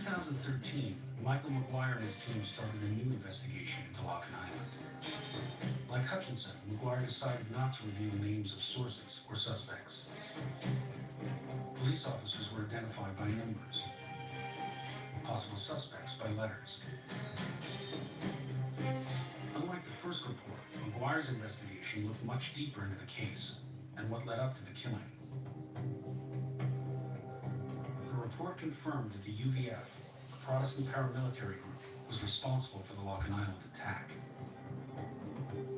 2013, Michael McGuire and his team started a new investigation into Loch Island. Like Hutchinson, McGuire decided not to reveal names of sources or suspects. Police officers were identified by numbers, possible suspects by letters. Unlike the first report, McGuire's investigation looked much deeper into the case and what led up to the killing. The report confirmed that the UVF, a Protestant paramilitary group, was responsible for the Loch Island attack.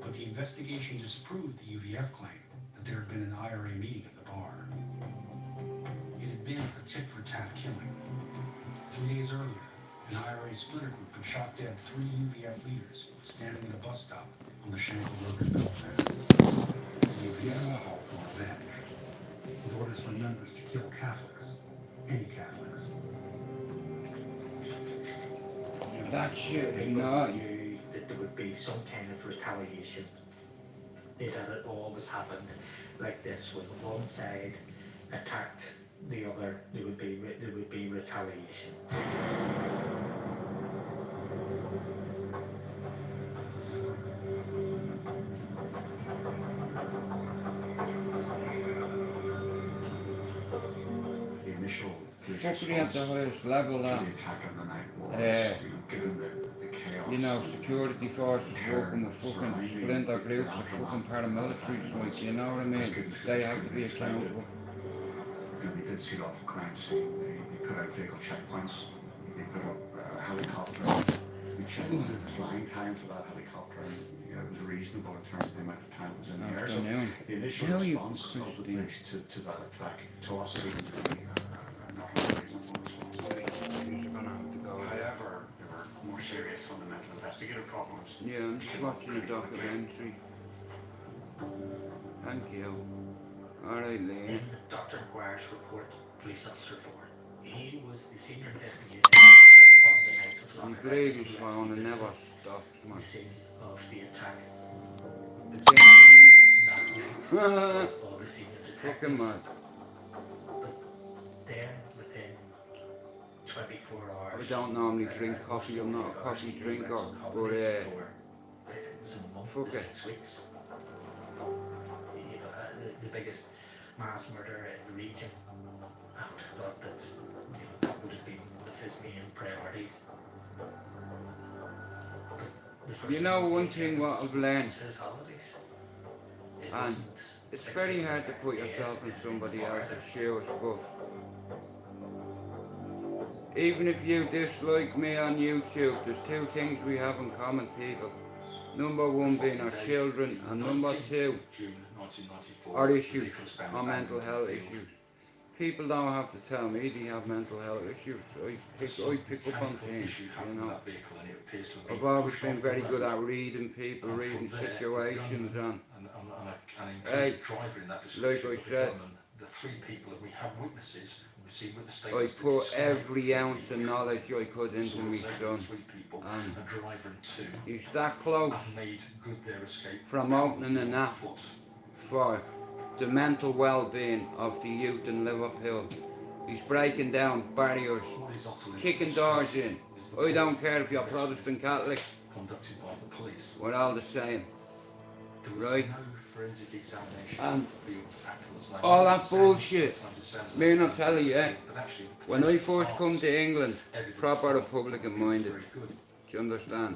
But the investigation disproved the UVF claim that there had been an IRA meeting at the bar. It had been a tit-for-tat killing. 3 days earlier, an IRA splitter group had shot dead 3 UVF leaders standing at a bus stop on the Shankill Road in Belfast. The UVF called for revenge, with orders for members to kill Catholics, any Catholics. That shit, you know. Knew that there would be some kind of retaliation. That it always happened like this: when one side attacked the other, there would be retaliation. The initial Fuckery at the highest level to that, the attack on the night was, given the chaos. you know, security forces working with fucking splinter groups of fucking paramilitaries, like, you know what I mean? They have to be accountable. You know, they did seal off the crime scene. They put out vehicle checkpoints. They put up a helicopter. We checked the flying time for that helicopter. You know, it was reasonable in terms of the amount of time it was in the air. So Afternoon. the initial Hell, you response of the Christine. police to that attack, to us, seemed to be not a reasonable response. You're gonna have to go. However, there were more serious fundamental investigative problems. Yeah, I'm just watching a documentary. Thank you. Alright, Lee. In Dr. McGuire's report, Police Officer 4, he was the senior investigator on the night of My Loch brain Island. is He phone actually and never visited stops, man. the scene of the attack. The Yeah. that night of all the senior Fucking detectives. mad. But then, within 24 hours... I don't normally drink coffee, I'm not a coffee drinker, but for, I think it was a month fuck to it. 6 weeks. You know, the biggest mass murder in the region. I would have thought that, you know, that would have been one of his main priorities. But the first You know thing one he thing did what was I've learned, his holidays. It and wasn't it's 6 very weeks hard to back put then, yourself in and somebody then else's shoes, but even if you dislike me on YouTube, there's 2 things we have in common, people. Number 1 being our children, and number 2 our issues, our mental health issues. People don't have to tell me they have mental health issues. I pick up on things, you know. I've always been very good at reading people, reading situations, and hey, like I said, The 3 people, and we have witnesses. I put every ounce of knowledge I could into my son, and a driver and 2 he's that close made good their escape from opening an app foot. for the mental well-being of the youth in Liverpool. He's breaking down barriers, What is utterly kicking doors in. I don't care if you're Protestant, Catholic, conducted by the police. we're all the same. There was Right. no forensic examination And of the field afterwards. Like all it that sounds- bullshit, sometimes it sounds me like not tell you, yeah. but actually the When I potential first come parts, to England, evidence proper from- Republican from minded, very good. do you understand?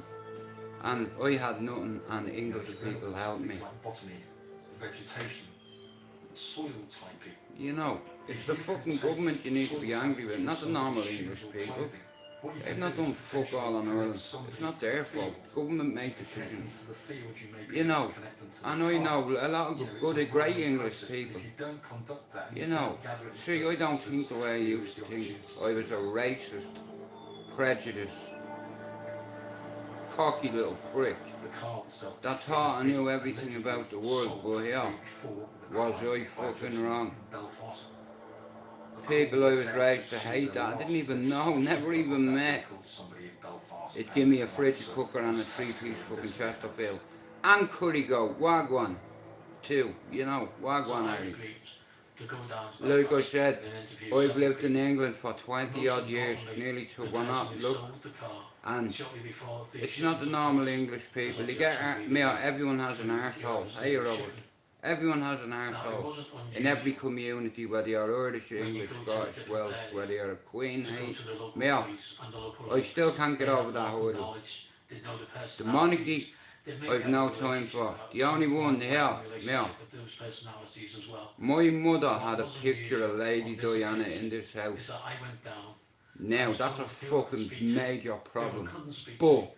And I had nothing, and English people helped me. Things like botany, vegetation, soil typing. You know, it's the fucking government you need to be angry with, not the normal English people. They've not done fuck all on Ireland. It's not their fault. Government make decisions. You know, and I know a lot of good, great English people. You know, see, I don't think the way I used to think. I was a racist, prejudiced, cocky little prick that thought I knew everything about the world, but yeah, was I fucking wrong? People I was raised to hate that I didn't even know, never even met. It'd give me a fridge cooker and a 3-piece fucking Chesterfield. And curry go, wagwan, too, you know, wagwan Harry. Like I said, I've lived in England for 20 odd years, nearly to one up, look, and it's not the normal English people. You get, everyone has an arsehole. Hey Robert, everyone has an arsehole in every community, whether you're Irish, English, Scottish, Welsh, whether you're a Queen, hey, I still can't get over that hurdle. The monarchy, I've no time for. The only one here, my mother had a picture of Lady Diana in this house. Now, that's a fucking major problem. But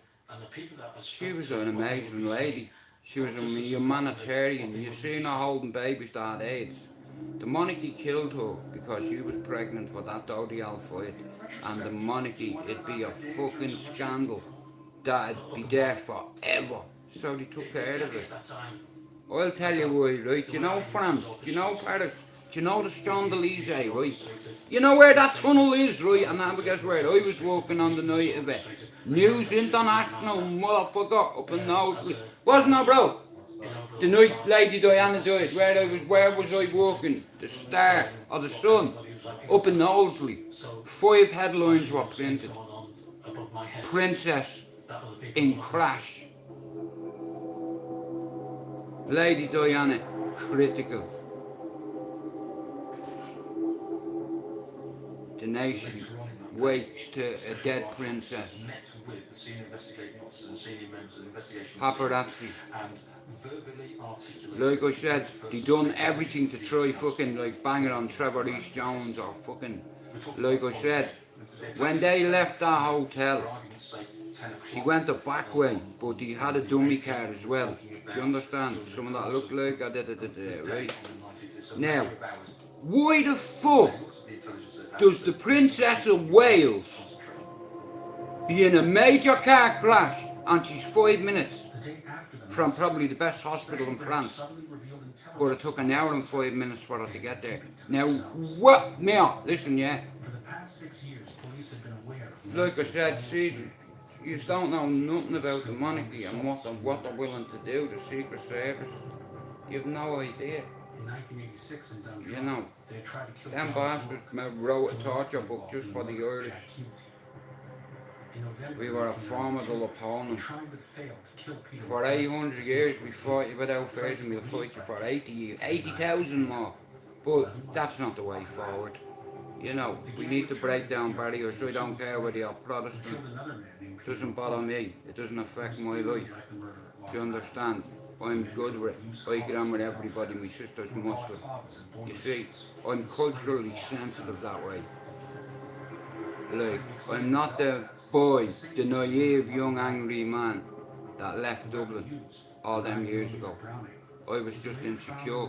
she was an amazing lady. She was a humanitarian. You seen her holding babies that had AIDS. The monarchy killed her because she was pregnant for that ODL fight. And the monarchy, it'd be a fucking scandal. That'd be there forever. So they took care of it. I'll tell you why, right? Do you know France? Do you know Paris? Do you know the Champs-Élysées, right? You know where that tunnel is, right? And I guess where I was walking on the night of it. News International, motherfucker, up in Knowsley. Wasn't I, bro? The night Lady Diana died, where was I walking? The Star or the Sun? Up in Knowsley. 5 headlines were printed. Princess in crash. Lady Diana critical. The nation wakes to a dead princess. Paparazzi. Like I said, they done everything to try fucking like banging on Trevor East Jones or fucking, like I said, when they left that hotel, he went the back way, but he had a dummy car as well. Do you understand? Someone that looked like right? Now, why the fuck does the Princess of Wales be in a major car crash and she's 5 minutes from probably the best hospital in France, but it took an hour and 5 minutes for her to get there? Now, what? Now, listen, yeah. Like I said, see, you don't know nothing about the monarchy and what they're willing to do, the Secret Service. You've no idea. In 1986 in Dundrum, you know, they tried to kill them bastards wrote a torture book just for the Irish. We were a formidable opponent. For 800 years we fought you without fear, and we'll fight you for 80,000 more. But that's not the way forward. You know, we need to break down barriers. I don't care whether you're Protestant. It doesn't bother me. It doesn't affect my life. Do you understand? I'm good with it. I get on with everybody. My sister's Muslim. You see, I'm culturally sensitive that way. Like, I'm not the boy, the naive young angry man that left Dublin all them years ago. I was just insecure.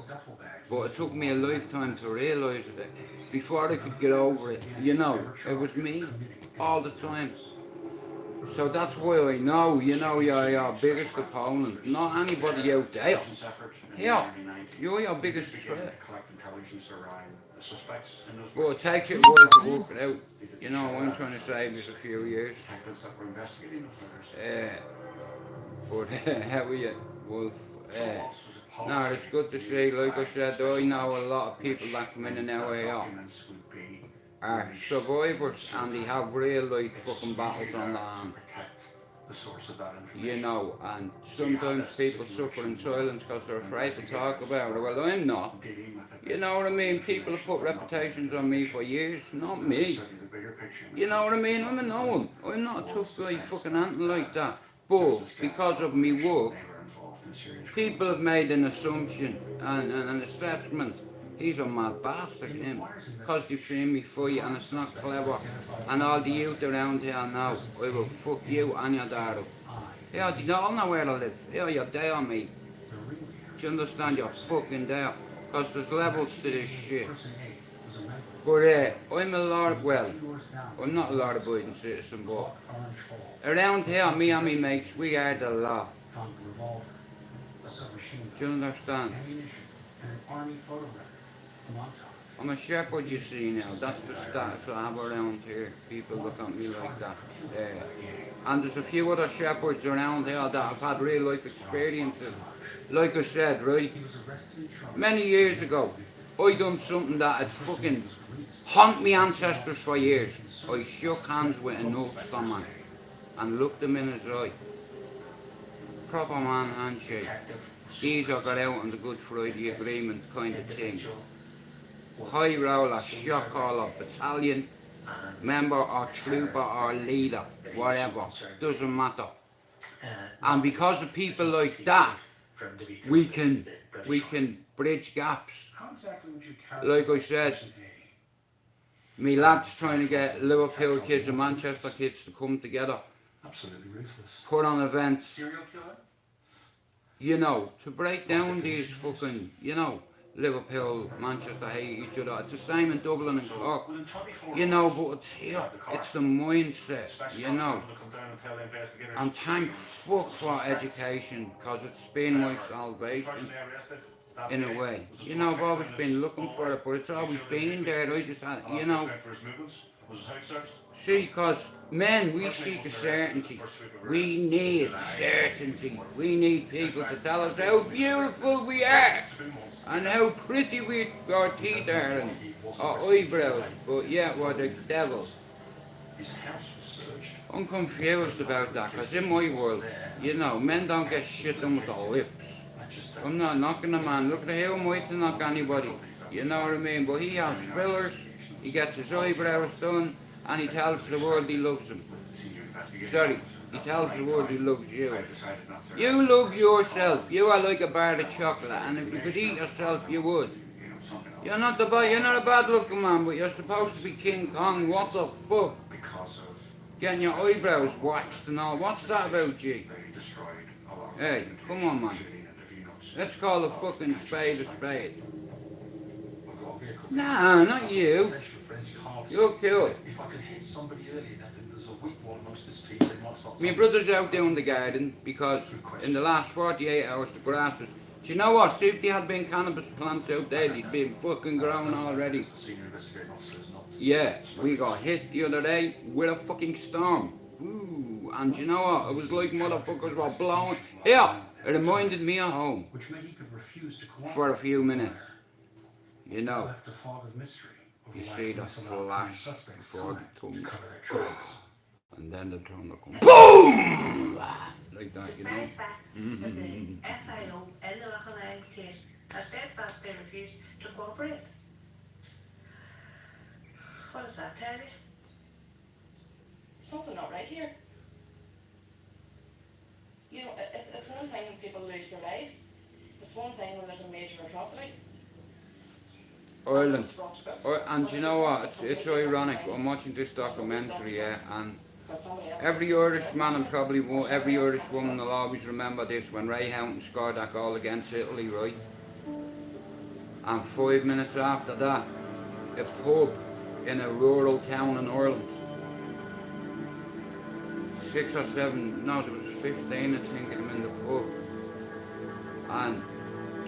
But it took me a lifetime to realise it. Before I could get over it, you know, it was me all the time. So that's why I know, you know, you're your biggest opponent, not anybody out there. Yeah, you're your biggest threat. Well, it takes it a while to work it out. You know, I'm trying to save us a few years. But how are you, Wolf? No, it's good to see. Like I said, I know a lot of people that come in and out of here are survivors, and they have real life fucking battles on their hand. You know, and sometimes people suffer in silence because they're afraid to talk about it. Well, I'm not. You know what I mean? People have put reputations on me for years, not me. You know what I mean? I'm a no one. I'm not a tough guy fucking anything like that. But because of me work, people have made an assumption and an assessment. He's a mad bastard, him. Because they've seen me fight and it's not clever. And all the youth around here now, I will fuck you and your dad up. Yeah, they all know where I live. Yeah, you're there, mate. Do you understand? You're fucking there. Because there's levels to this shit. But I'm a Lord, well, I'm not a law-abiding citizen, but around here, me and me mates, we are the law. Do you understand? I'm a shepherd, you see now. That's the stats I have around here. People look at me like that. And there's a few other shepherds around here that have had real life experiences. Like I said, right, many years ago, I done something that had fucking haunt me ancestors for years. I shook hands with an Ulster man and looked him in his eye. Proper man handshake. These are got out on the Good Friday Agreement kind of thing. High roller, shock caller, battalion member or trooper or leader, whatever, doesn't matter. And because of people like that, we can bridge gaps. How exactly would you Like I said, me lads trying to get Liverpool kids and Manchester kids to come together, Absolutely ruthless. put on events, serial killer? you know, to break down these fucking, you know, Liverpool, Manchester hate each other. It's the same in Dublin and Cork, Within 24 you know, hours, but it's here, it's the mindset, you know. And thank fuck for education, because it's been my salvation, in a way. You know, I've always been looking for it, but it's always been there. I just had, you know, see, because men, we seek a certainty. We need certainty. We need people to tell us how beautiful we are and how pretty our teeth are and our eyebrows. But yet we're the devil. I'm confused about that, because in my world, you know, men don't get shit done with their lips. I'm not knocking a man. Look at how am I to knock anybody? You know what I mean? But he has fillers, he gets his eyebrows done, and he tells the world he loves him. Sorry, he tells the world he loves you. You love yourself. You are like a bar of chocolate, and if you could eat yourself, you would. You're not a bad looking man, but you're supposed to be King Kong. What the fuck? Getting your eyebrows waxed and all. What's that about, G? Hey, come on, man. Let's call a fucking spade a spade. Nah, not you. You're cool. If I could hit somebody early enough and there's a weak one amongst his teeth, they might start. My brother's out doing the garden because in the last 48 hours the grass was... Do you know what? See if there had been cannabis plants out there, they'd been fucking grown already. Yeah, we got hit the other day with a fucking storm. Ooh, and you know what? It was like motherfuckers were blowing. Yeah, it reminded me of home Which meant he could refuse to cooperate. for a few minutes. You know, Left a fog of mystery. you see the flash before the to tongue. cover their tracks. And then the tongue will come BOOM! Like that, you know. The fact that the SIO in the Loughlin case has steadfastly refused to cooperate. What does that tell you? Something not right here. You know, it's one thing when people lose their lives. It's one thing when there's a major atrocity. Ireland. And you know what? It's ironic. I'm watching this documentary, yeah, and every Irishman and probably every Irish woman will always remember this when Ray Houghton scored that goal against Italy, right? And 5 minutes after that, a pub in a rural town in Ireland, 6 or 7, no, there was 15 I think of them in the pub, and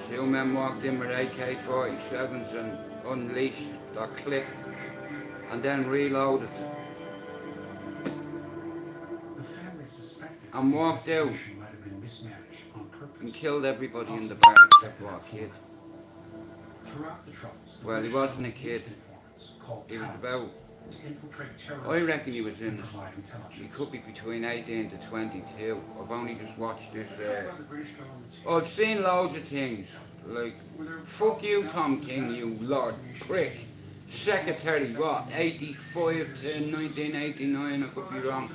2 men walked in with AK-47s and unleashed their clip and then reloaded The family suspected and the walked out investigation might have been mismanaged on purpose. and killed everybody in the bar except for a kid. Throughout the troubles, the Well, he British wasn't a government kid. used informants called He was talents about, to infiltrate terrorist I reckon he was groups in, and provide intelligence. he could be between 18 to 22. I've only just watched this. Let's talk about the British government's I've seen loads of things, like, fuck you Tom King, you lord prick. Secretary, what, 85 to 1989, I could be wrong.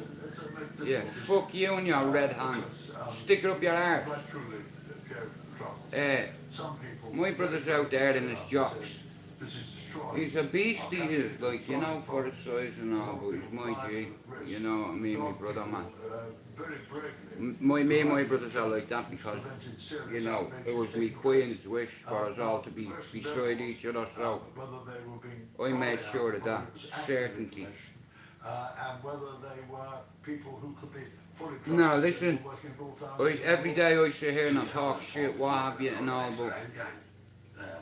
Yeah, fuck you and your red hand. Stick it up your arse. My brother's out there in his jocks. He's a beast, he is, like, you know, for his size and all, but he's my G. You know what I mean, my brother, man. Me and my brothers are like that because, you know, it was me Queen's wish for us all to be beside each other, so I made sure of that. Certainty. And whether they were people who could be fully trusted. No, listen, every day I sit here and I talk shit, what have you and all, but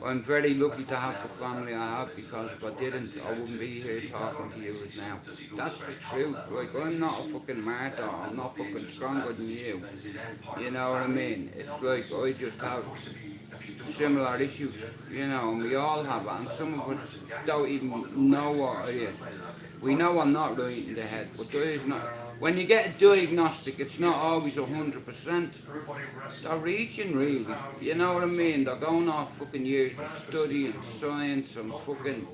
I'm very lucky to have the family I have, because if I didn't, I wouldn't be here talking to you now. That's the truth. Like, I'm not a fucking martyr. I'm not fucking stronger than you. You know what I mean? It's like I just have similar issues, you know, and we all have it, and some of us don't even know what it is. We know I'm not right in the head, but there is not. When you get a diagnostic, it's not always 100%. They're reaching, really. You know what I mean? They're going off fucking years of study and science and fucking,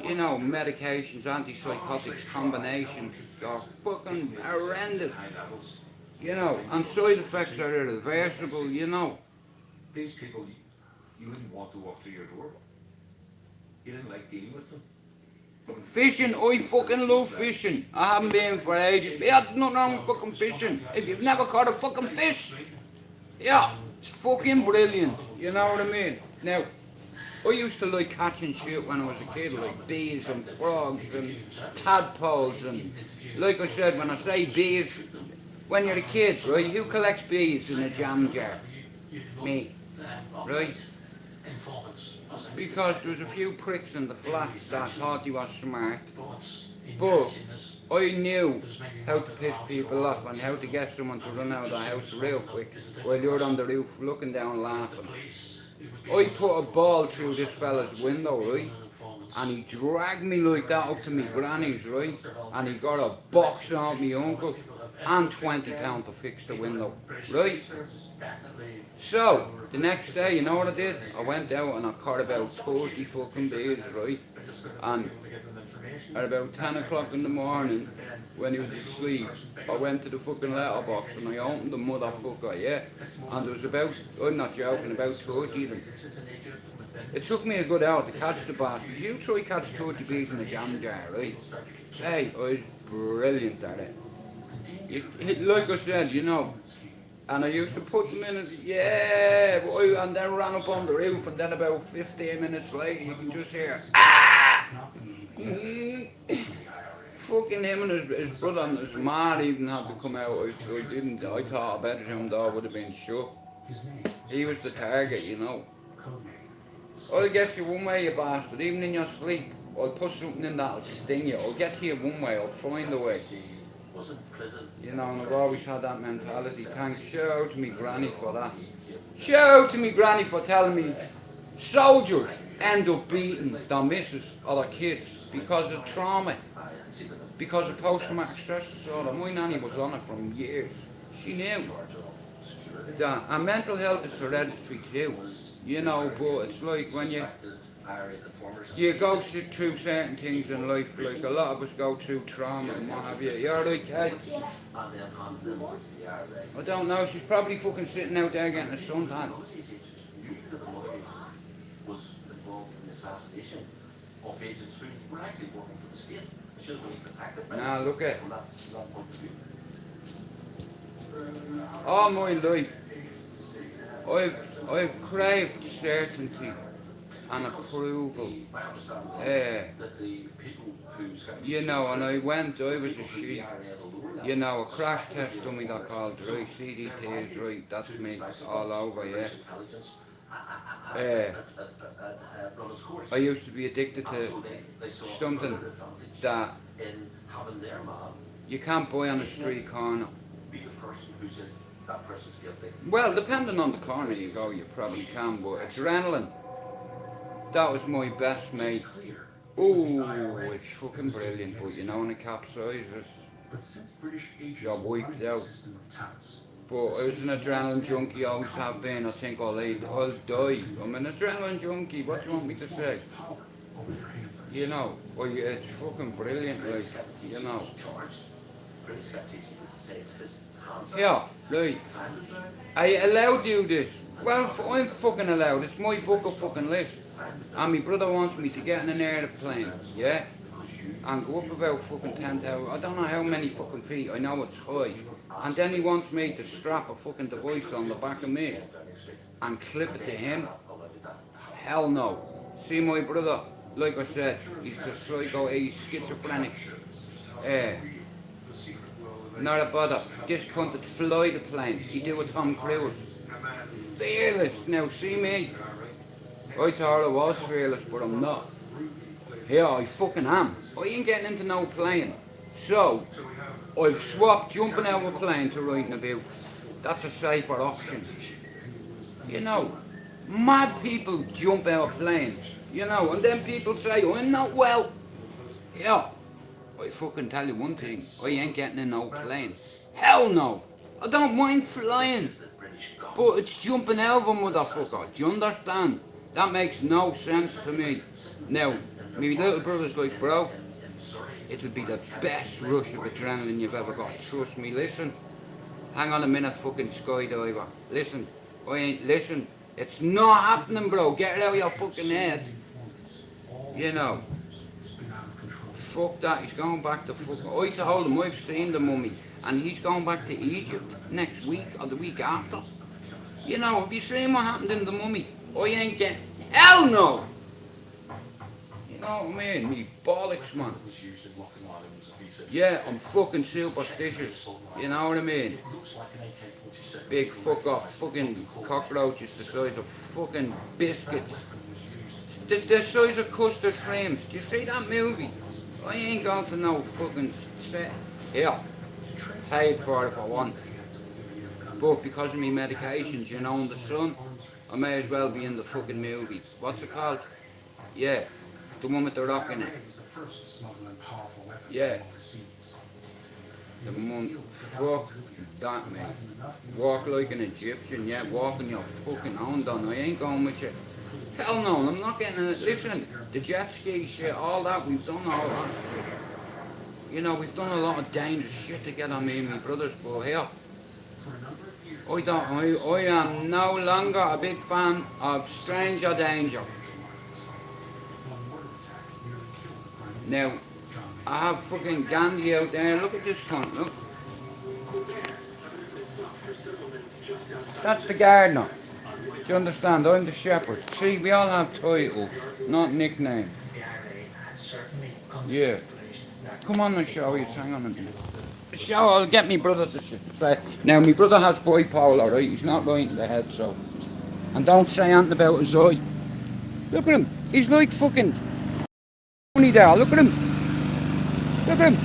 you know, medications, antipsychotics, combinations. They're fucking horrendous. You know, and side effects are irreversible, you know. These people, you wouldn't want to walk through your door. You didn't like dealing with them. Fishing, I fucking love fishing. I haven't been for ages. Yeah, there's nothing wrong with fucking fishing. If you've never caught a fucking fish, yeah, it's fucking brilliant. You know what I mean? Now, I used to like catching shit when I was a kid, like bees and frogs and tadpoles, and like I said, when I say bees, when you're a kid, right, who collects bees in a jam jar? Me, right? Because there was a few pricks in the flats that thought he was smart, but I knew how to piss people off and how to get someone to run out of the house real quick while you're on the roof looking down laughing. I put a ball through this fella's window, right, and he dragged me like that up to me granny's, right, and he got a box on me uncle and £20 to fix the window, right? So, the next day, you know what I did? I went out and I caught about 30 fucking bees, right? And at about 10 o'clock in the morning, when he was asleep, I went to the fucking letterbox and I opened the motherfucker, yeah? And there was about, I'm not joking, about 30 of them. It took me a good hour to catch the bastards. You try catch 30 bees in a jam jar, right? Hey, I was brilliant at it. Like I said, you know, and I used to put them in, and then ran up on the roof, and then about 15 minutes later, you can just hear, ah! Fucking him and his brother and his man even had to come out. I thought a bedroom door would have been shut. He was the target, you know. I'll get you one way, you bastard, even in your sleep. I'll put something in that'll sting you. I'll get to you one way, I'll find a way. You know, and I've always had that mentality. Shout out to me granny for that. Shout out to me granny for telling me soldiers end up beating their missus or their kids because of trauma, because of post-traumatic stress disorder. My nanny was on it for years. She knew that. And mental health is hereditary too, you know, but it's like when you go through certain things in life, like a lot of us go through trauma and what have you. You alright, Kate? I don't know, she's probably fucking sitting out there getting a suntan. Was involved in the assassination of agents who were actually working for the state. They should have been protected by Now look at from that point of view. all my life, I've craved certainty and approval. You know, and I was a sheep. You know, a crash test dummy that called right, CDT is right, that's me, all over, yeah. I used to be addicted to something that you can't buy on a street corner. Well, depending on the corner you go, you probably can, but adrenaline, that was my best mate. Oh, it's fucking brilliant, but you know, when it capsizes, you're wiped out. But I was an adrenaline junkie, always have been. I think I'll die. I'm an adrenaline junkie, what do you want me to say? You know, well, it's fucking brilliant, like, you know. Yeah, right. I allowed you this. Well, I'm fucking allowed. It's my book of fucking list. And my brother wants me to get in an airplane, yeah? And go up about fucking 10,000, I don't know how many fucking feet, I know it's high. And then he wants me to strap a fucking device on the back of me and clip it to him. Hell no. See my brother, like I said, he's a psycho, he's schizophrenic. Not a bother. This cunt would fly the plane. He do a Tom Cruise. Fearless. Now see me. I thought I was fearless, but I'm not. Yeah, I fucking am. I ain't getting into no plane. So, I've swapped jumping out of a plane to riding a boat. That's a safer option. You know, mad people jump out of planes. You know, and then people say, I'm not well. Yeah, I fucking tell you one thing. I ain't getting in no plane. Hell no. I don't mind flying. But it's jumping out of a motherfucker. Do you understand? That makes no sense to me. Now, my little brother's like, bro, it would be the best rush of adrenaline you've ever got. Trust me, listen. Hang on a minute, fucking skydiver. Listen, listen. It's not happening, bro. Get it out of your fucking head. You know. Fuck that, he's going back to fucking... I told him I've seen the mummy, and he's going back to Egypt next week or the week after. You know, have you seen what happened in the mummy? I ain't getting... Hell no! You know what I mean? Me bollocks, man. Yeah, I'm fucking superstitious. You know what I mean? Big fuck off fucking cockroaches the size of fucking biscuits. The size of custard creams. Do you see that movie? I ain't going to no fucking set. Yeah, paid for it if I want. But because of me medications, you know, in the sun, I may as well be in the fucking movie. What's it called? Yeah, the one with the rock in it. Yeah. The one, fuck that, mate. Walk like an Egyptian, yeah, walking your fucking own done. I ain't going with you. Hell no, I'm not getting it. Listen, the jet ski shit, all that, we've done all that shit. You know, we've done a lot of dangerous shit to get on me and my brothers, but here, I am no longer a big fan of stranger danger. Now, I have fucking Gandhi out there, look at this cunt, look. That's the gardener. Do you understand? I'm the shepherd. See, we all have titles, not nicknames. Yeah. Come on and show you, hang on a minute. Show, I'll get me brother to say. Now, my brother has bipolar, right? He's not right in the head, so. And don't say anything about his eye. Look at him. He's like fucking... there, look at him. Look at him.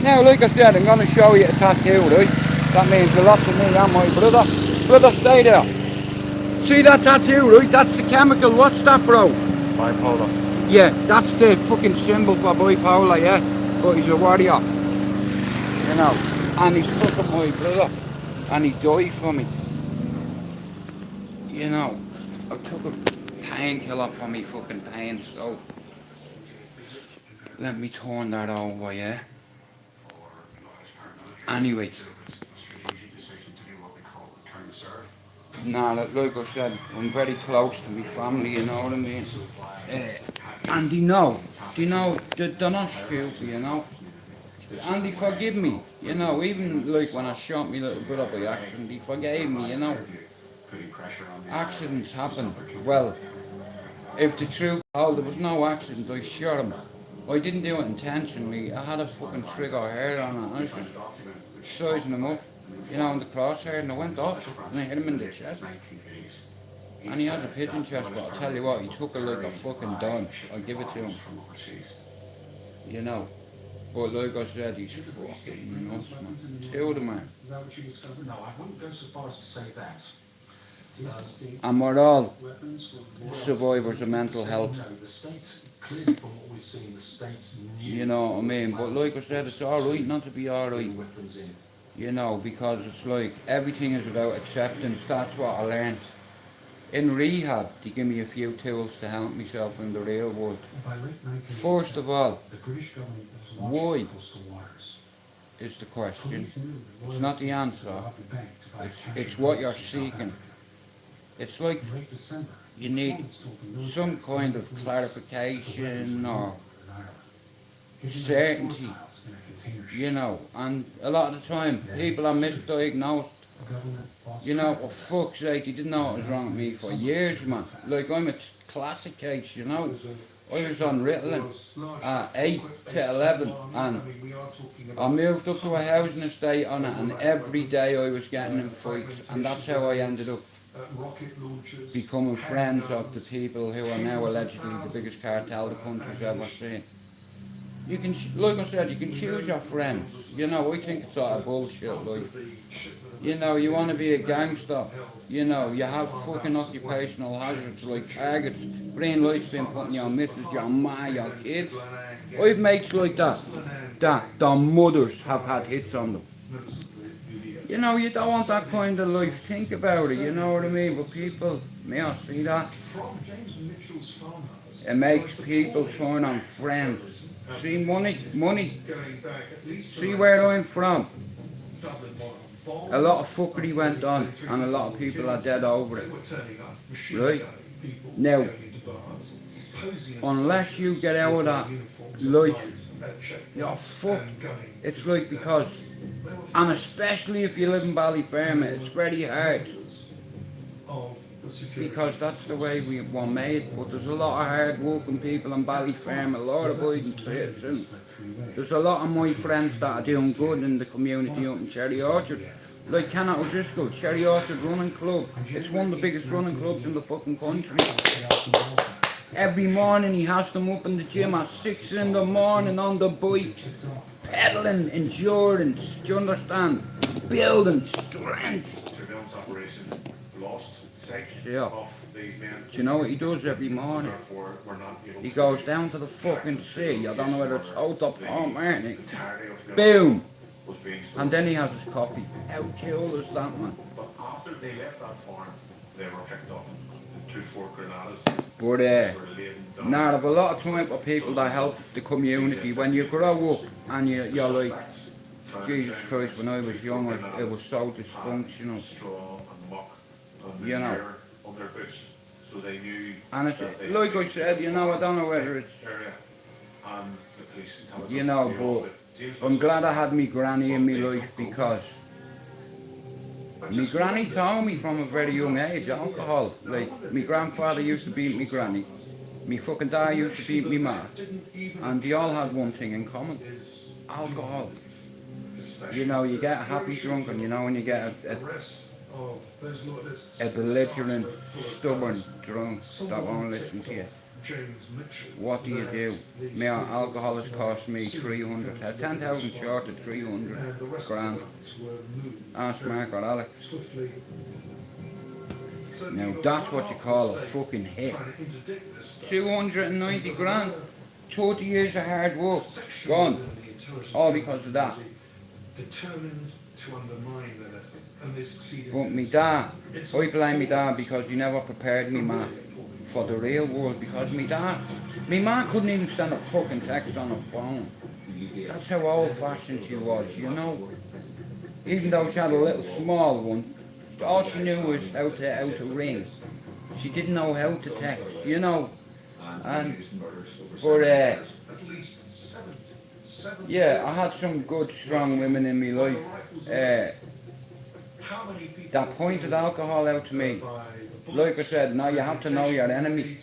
Now, like I said, I'm going to show you a tattoo, right? That means a lot to me and my brother. Brother, stay there. See that tattoo, right? That's the chemical. What's that, bro? Bipolar. Yeah, that's the fucking symbol for bipolar, yeah? But he's a warrior. You know. And he's fucking my brother. And he died for me. You know. I took a painkiller for me fucking pain, so... Let me turn that over, yeah? Anyway. Nah, like I said, I'm very close to my family, you know what I mean? And they're not stupid, you know? And they forgive me, you know, even like when I shot my little brother by accident, they forgave me, you know? Accidents happen. Well, if the truth told, there was no accident, I shot him. I didn't do it intentionally, I had a fucking trigger hair on it, and I was just sizing him up. You know, in the crosshair, and I went off, and I hit him in the chest. And he has a pigeon chest, but I'll tell you what, he took it like a fucking dime. I'll give it to him. You know. But like I said, he's fucking nuts, man. Two of them, man. Is that what you discovered? No, I wouldn't go so far as to say that. And we're all survivors of mental health. You know what I mean? But like I said, it's alright not to be alright. You know, because it's like, everything is about acceptance. That's what I learned. In rehab, they give me a few tools to help myself in the real world. First of all, why is the question. It's not the answer. It's what you're seeking. It's like you need some kind of clarification or certainty, you know, and a lot of the time people are misdiagnosed. You know, for fuck's sake, he didn't know what was wrong with me for years, man. Like, I'm a classic case, you know. I was on Ritalin at 8 to 11 and I moved up to a housing estate on it, and every day I was getting in fights, and that's how I ended up becoming friends of the people who are now allegedly the biggest cartel the country's ever seen. You can, like I said, you can choose your friends. You know, I think it's all bullshit, like, you know, you want to be a gangster, you know, you have fucking occupational hazards like targets, green lights being put on your missus, your ma, your kids. I've mates like that their mothers have had hits on them. You know, you don't want that kind of life. Think about it, you know what I mean? But people, may I see that? It makes people turn on friends. See, money. See where I'm from. A lot of fuckery went on, and a lot of people are dead over it. Right? Now, unless you get out of that life, you're fucked. It's like, because, and especially if you live in Ballyfermot, it's very hard, because that's the way we were made. But there's a lot of hard working people in Ballyfermot, law-abiding citizens. There's a lot of my friends that are doing good in the community out in Cherry Orchard. Like Kenneth O'Driscoll, Cherry Orchard Running Club. It's one of the biggest running clubs in the fucking country. Every morning he has them up in the gym at 6 in the morning on the bikes, pedaling, endurance, do you understand? Building strength. Surveillance operation lost sight Yeah. of these men. Do you know what he does every morning? Therefore, we're not able He to goes down to the fucking sea, I don't know whether it's out of Palm Martin. entirety of the Boom! was being stolen. And then he has his coffee. How cool is that, man? But after they left that farm, they were picked up. The 2 Fort Grenadas But were laden down. now there's a lot of time for people that help the community. When you grow up and you're like, Jesus Christ, when I was young, it was so dysfunctional. Straw and muck and You know. manure on their boots, so they knew. And it's, that they like I could said, you know, I don't know whether it's, area and the police intelligence. you know, knew all of but it. James I'm was- glad I had me granny in my life, because my granny told me from a very young age, alcohol. Like, my grandfather used to beat me granny, my fucking dad used to beat me ma, and they all had one thing in common: alcohol. You know, you get a happy drunk, and you know when you get a belligerent, stubborn drunk that won't listen to you. What do you do? My alcohol has cost me 10,000 short of 300 grand. Ask Mark or Alex. Now that's what you call a fucking hit. 290 grand. 30 years of hard work gone. All because of that. Determined to undermine that effort, and they succeeded. But me dad, I blame me dad because he never prepared me ma for the real world, because me ma couldn't even send a fucking text on her phone. That's how old fashioned she was, you know. Even though she had a little small one, all she knew was how to ring. She didn't know how to text, you know. And but yeah, I had some good, strong women in my life that pointed alcohol out to me. Like I said, now you have to know your enemy.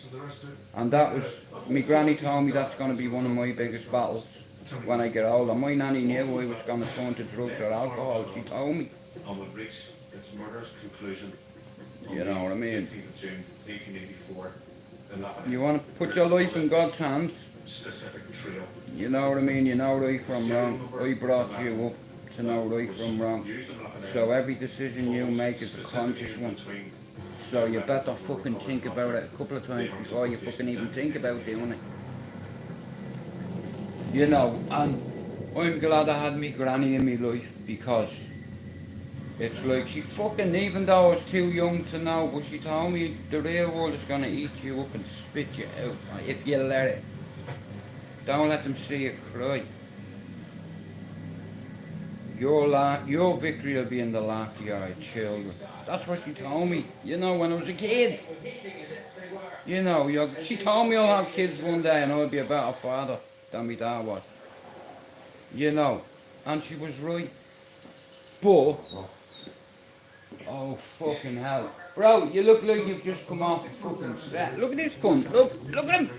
And that was, my granny told me that's going to be one of my biggest battles when I get older. My nanny knew I was going to turn to drugs or alcohol, she told me. And would reach its murderous conclusion. You know what I mean? 18th of June, 1884. You want to put your life in God's hands. Specific trail. You know what I mean? You know right from wrong. I brought you up to know right from wrong. So every decision you make is a conscious one. So you better fucking think about it a couple of times before you fucking even think about doing it. You know, and I'm glad I had me granny in my life, because it's like she fucking, even though I was too young to know, but she told me the real world is gonna eat you up and spit you out if you let it. Don't let them see you cry. Your victory will be in the laughter of your children. That's what she told me, you know, when I was a kid. You know, she told me I'll have kids one day and I'll be a better father than my dad was. You know, and she was right. But, oh fucking hell. Bro, you look like you've just come off a fucking set. Look at this cunt, look at him.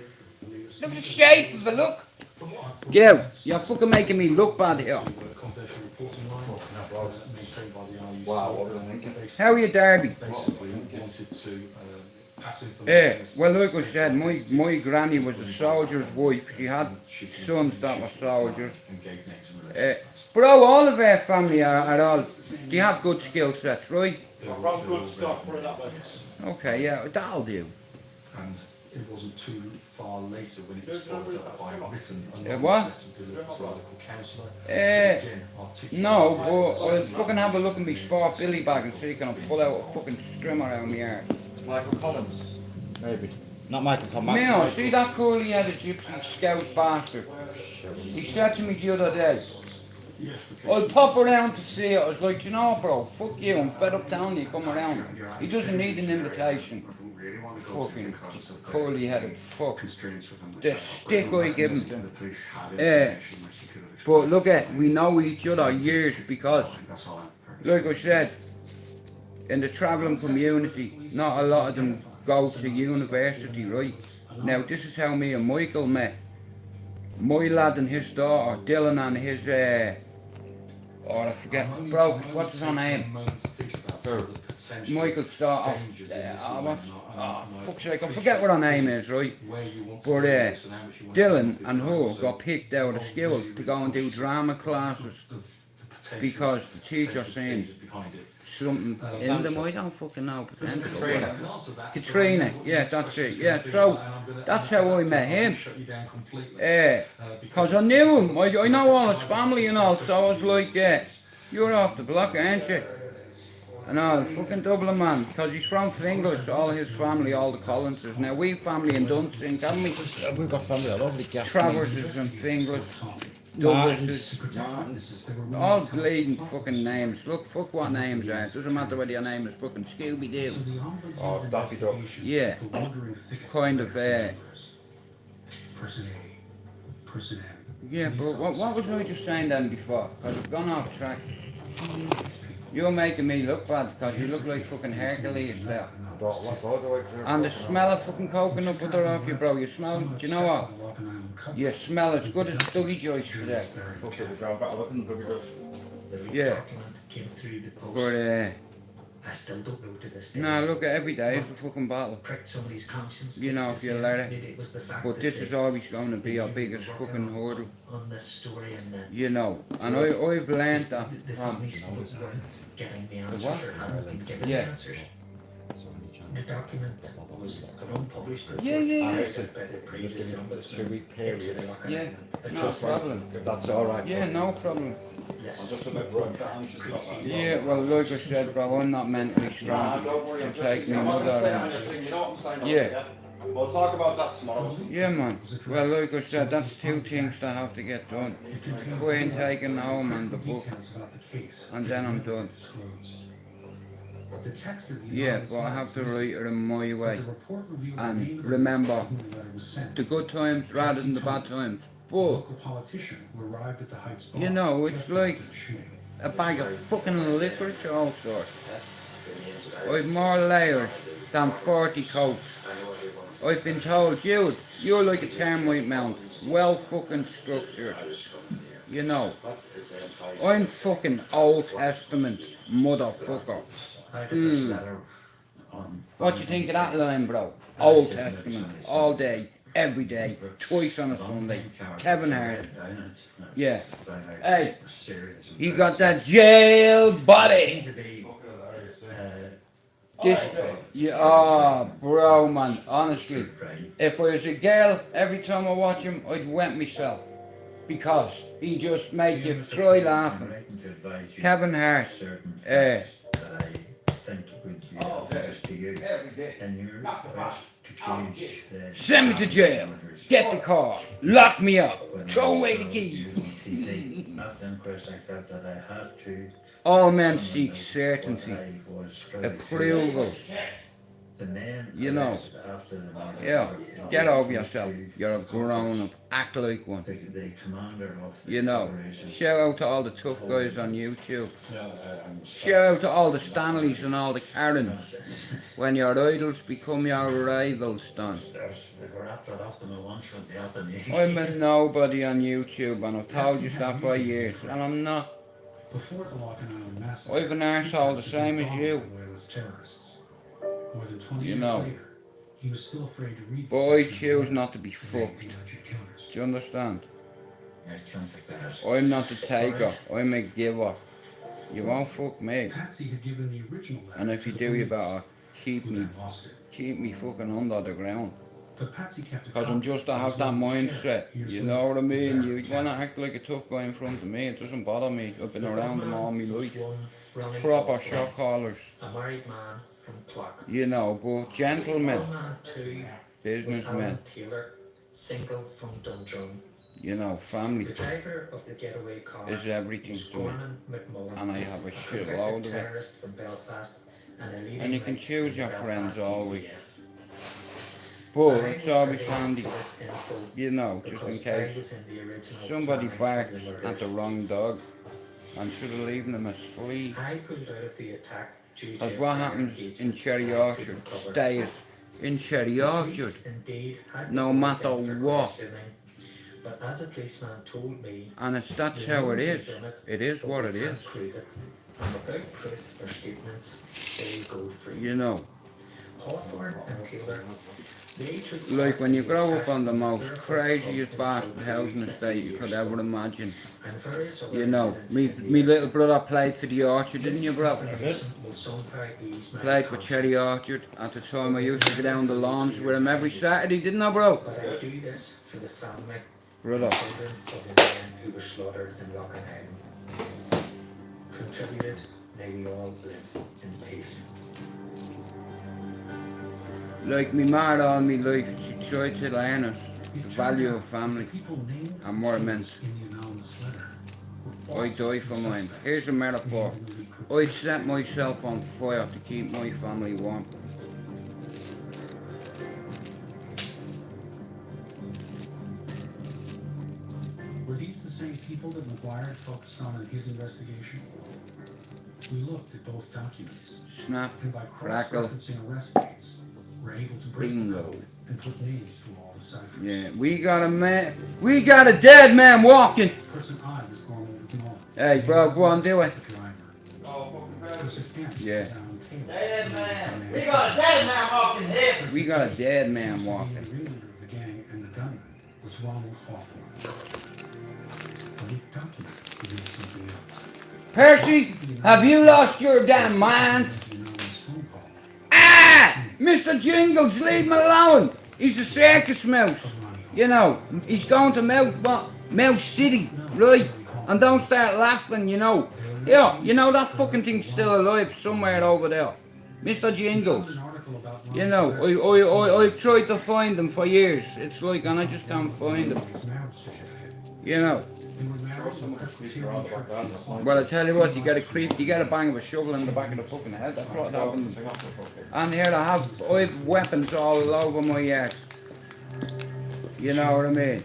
Look at the shape of it, look. Get out. You're fucking making me look bad here. Confidential reporting line maintained by the RUC. Wow, what were they thinking? How are you, Darby? Basically wanted to pass Yeah, information. well, like I said, my granny was a soldier's wife. She had sons that were soldiers. And gave names and relationships. Bro, all of our family are all, they have good skill sets, right? From good stuff, put it that way. Okay, yeah, that'll do. And it wasn't too far later when it was followed up by a written what? letter delivered to a local councillor. No, but I'll fucking have a look in my sport billy bag and see can I pull out a fucking strimmer out of my arse. Michael Collins, maybe. Not Michael Collins. No, see that curly-headed gypsy scout bastard? He said to me the other day, I'll pop around to see it. I was like, you know, bro, fuck you, I'm fed up telling you, come around. He doesn't need an invitation. Fucking curly-headed fuck. The stick I give him. But look at, we know each other years because, like I said, in the travelling community, not a lot of them go to university, right? Now, this is how me and Michael met. My lad and his daughter, Dylan and his, oh, I forget, bro, what's his name? Michael's daughter, fuck's sake, I forget what her name is, right? But Dylan and her got picked out of school to go and do drama classes because the teacher saying something in them, I don't fucking know, potential. Katrina, yeah, that's it, yeah, so that's how I met him. Because I knew him, I know all his family and all, so I was like, you're off the block, aren't you? And all, fucking Dublin man, because he's from Finglas, all his family, all the Collinses. Now we family in Dunstring, haven't we? We've got family all over the gap. Traverses and Finglas, Douglases, all bleeding fucking names. Look, fuck what names are. It doesn't matter whether your name is fucking Scooby-Doo. Oh, Daffy Duck. Yeah, kind of, Person A, person M. yeah, but what was I just saying then before? Because I've gone off track. You're making me look bad because you look like fucking Hercules there. And the smell of fucking coconut butter off you, bro. You smell, do you know what? You smell as good as Dougie Joyce today. Yeah. Came through the post. But, I still don't know to this day. no, look, every day is a fucking battle. Pricked somebody's conscience. You know, to if you say let it. maybe it was the fact But that this they is always going to be our biggest fucking hurdle. on this story and the You know, and I've learned that the from, families weren't getting the answers what? or hadn't been given Yeah. the answers. The document was an unpublished report. Yeah, yeah, yeah. Issued by the previous Just give me a ombudsman 2-week period. into the Lough Yeah, Island. no problem. If that's alright. Yeah, no problem. I'm Yes. just a bit anxious about that. Yeah, well, like I said, bro, I'm not mentally Nah, strong don't worry. to I'm take just, my I'm not mother gonna say around. anything, you know what I'm saying? Yeah. We'll talk about that tomorrow. Yeah, man. Well, like I said, that's two things that have to get done. Queen taking home and the book, Details about the case and then I'm done. disclosed. The text of the Yeah, but I have to write it in my way. the report revealed the And name of remember, whom the letter was sent. the good times rather than the bad times. A But, local politician who arrived at the Heights bar. you know, it's just like after the shooting. a bag of fucking licorice of all sorts. I've more layers than 40 coats. I've been told, you're like a termite mound, well fucking structured. You know, I'm fucking Old Testament motherfucker. What do you think of that line, bro? Old Testament, all day, every day, twice on a Sunday. Kevin Hart. Yeah. Hey, he got that jail body. Yeah, oh, bro, man, honestly, if I was a girl, every time I watch him, I'd wet myself. Because he just make you cry laughing. Kevin Hart, send me to jail, get the car, lock me up, throw away the key. All men seek certainty, approval, You know, yeah, get over yourself. You're a grown up. Act like one. You know, shout out to all the tough guys on YouTube. Shout out to all the Stanleys and all the Karens. When your idols become your rivals, Don. I'm a nobody on YouTube, and I've told you that for years, and I'm not. Before the Lock and Island massacre, I've an arsehole the same as you. Loyalist terrorists. More than 20 You years know. later, he was still afraid to read the But I section choose about not to be the fucked. alleged killers. Do you understand? I'm not the taker, I'm a giver. You won't fuck me. Patsy had given the original letter And if to you the do, you police, better keep who me, then lost it. fucking under the ground. But Patsy kept a Because I'm copy just to of have his that own mindset. share years You later. know what I mean? You Barrett wanna Cassidy. act like a tough guy in front of me, it doesn't bother me. I've been The around them gunman all my was life. one Ronnie Proper Hawthorne, shock collars. a married man from Clock. You know, but gentlemen, Gunman 2 was businessmen, Alan Taylor, single from Dundrum. you know, family The driver of the getaway car is everything was to me. Gorman McMullen, And I have a a shitload convicted of it. terrorist from Belfast and a leading And you can light choose in your Belfast friends always. UVF. But I it's was always privy handy, to this info you know, just in because I case was in the original somebody planning of barks the murders. at the wrong dog and should have leaving them asleep. I pulled out of the attack due to Because what prior happens engagement in Cherry I Orchard couldn't cover. stays in Cherry Orchard. Police indeed had No me matter sent for what. questioning, but as a policeman told me, And that's "We how know it you've is. done It is but what we it can't is. prove it. And without proof or statements, they go free." You know, Hawthorne and Taylor, they took like part when you in the grow attack up on the of most their craziest couple bastard in housing Kilkenny estate you could ever imagine. and various other You know, incidents me, in the me area. little brother played for the Orchard, didn't you, bro? Information will somehow ease my Played for Cherry conscience. Orchard. At the time I used to go down the lawns with him every Saturday, didn't I, bro? But I do this for the family Brother. and children of the men who were slaughtered in Loch Island. Contributed, may we all live in peace. Like me mother all me life, she tried to learn us the It value turned of out family. the people named and what it as meant. in the anonymous letter were I also die for mine. suspects Here's a metaphor. named in the I group. set myself on fire to keep my family warm. Were these the same people that McGuire had focused on in his investigation? We looked at both documents, Snap, and by crackle, cross-referencing arrest dates, we're able to break the bingo. code and put names to all the ciphers. Yeah, we got a dead man walking. Person I was Gorman McMullen. Hey, bro, go on, do it. The driver. Person F Yeah. was Alan Taylor. Dead man. We got a dead man walking here. We got a dead man The walking. ringleader of the gang and the gunman was Ronald Hawthorne. The leaked document revealed something else. Percy, have you lost your damn mind? The anonymous phone call Ah! Mr. Jingles, leave him alone. He's a circus mouse. of Ronnie You know, he's going to Mount City, right? And don't start laughing, you know. Yeah, you know that fucking thing's still alive somewhere over there. Mr. Jingles. You know, I've tried to find him for years. It's like, and I just can't find him. You know. Well, I tell you what, you get a bang of a shovel in the back of the fucking head. That's what happened. And here I've weapons all over my ass. You know what I mean?